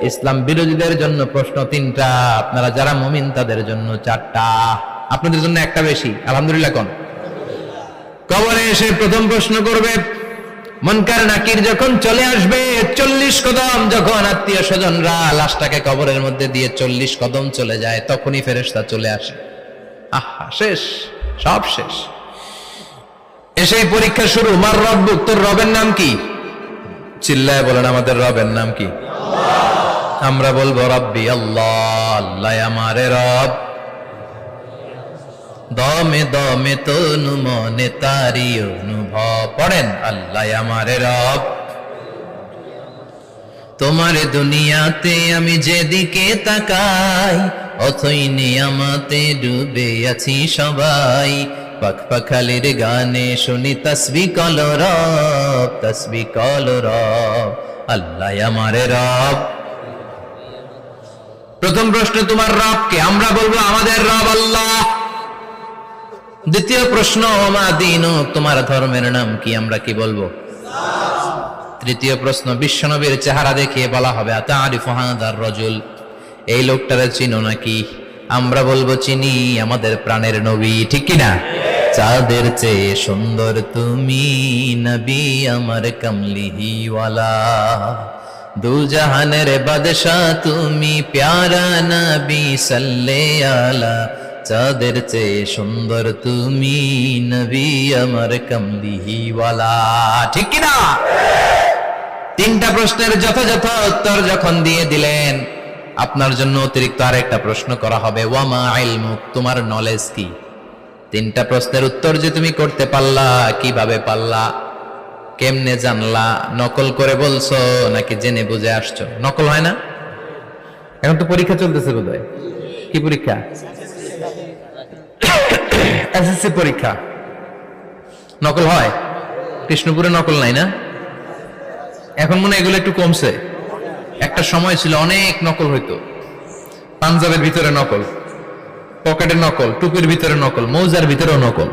ইসলাম বিরোধীদের জন্য প্রশ্ন 3টা, আপনারা যারা মুমিন তাদের জন্য 4টা, আপনাদের জন্য একটা বেশি। আলহামদুলিল্লাহ কোন? কবরে এসে প্রথম প্রশ্ন করবে মুনকার নাকির যখন চলে আসবে, 40 কদম যখন আত্মীয় স্বজনরা লাশটাকে কবরের মধ্যে দিয়ে 40 কদম চলে যায়, তখনই ফেরেশতা চলে আসে। আহা, শেষ, সব শেষ। এসেই পরীক্ষা শুরু। মার রব্বুক, তোর রবের নাম কি? চিল্লায় বলেন, আমাদের রবের নাম কি? আমরা বলবো রব্বি আল্লাহ, আল্লাহ আমারে রব। দমে দমে তনু মনে তারি অনুভব। পড়েন, আল্লাহ আমারে রব। তোমার দুনিয়াতে আমি যেদিকে তাকাই, অথই নিয়ামতে ডুবে আছি সবাই। পাখ পাখালির গানে শুনি তাসবিহ কল রব, তাসবিহ কল রব, আল্লাহ আমারে রব। প্রথম প্রশ্ন, তোমার রব কে? আমরা বলবো আমাদের রব আল্লাহ। দ্বিতীয় প্রশ্ন, ওমা দীনুক, তোমার ধর্মের নাম কি? আমরা কি বলবো? তৃতীয় প্রশ্ন, বিশ্বনবীর চেহারা দেখিয়ে বলা হবে আতারিফু হাদার রাজুল, এই লোকটারে চিনো নাকি? আমরা বলবো চিনি, আমাদের প্রাণের নবী, ঠিক কি না? চাঁদের চেয়ে সুন্দর তুমি নবী আমার কমলিহিওয়ালা, দু জাহানের বাদশা তুমি প্যারা নবী সাল্লে আলা, চাঁদের চেয়ে সুন্দর তুমি নবী আমার কমলিহিওয়ালা, ঠিক কি না? 3টা প্রশ্নের যথাযথ উত্তর যখন দিয়ে দিলেন, আপনার জন্য অতিরিক্ত আরেকটা প্রশ্ন করা হবে, ওয়ামা ইলমুক, তোমার নলেজ কি? 3টা প্রশ্নের উত্তর যে তুমি করতে পারলা, কিভাবে পারলা, কেমনে জানলা? নকল করে বলছো নাকি জেনে বুঝে আসছো? নকল হয় না? এখন তো পরীক্ষা চলতেছে বোধহয়। কি পরীক্ষা? এসএসসি পরীক্ষা। নকল হয়? কৃষ্ণপুরে নকল নাই না? এখন মনে হয় এগুলো একটু কমছে। একটা সময় ছিল অনেক নকল হইতো। পাঞ্জাবের ভিতরে নকল, পকেটে নকল, টুপির ভিতরে নকল, মৌজার ভিতরেও নকল।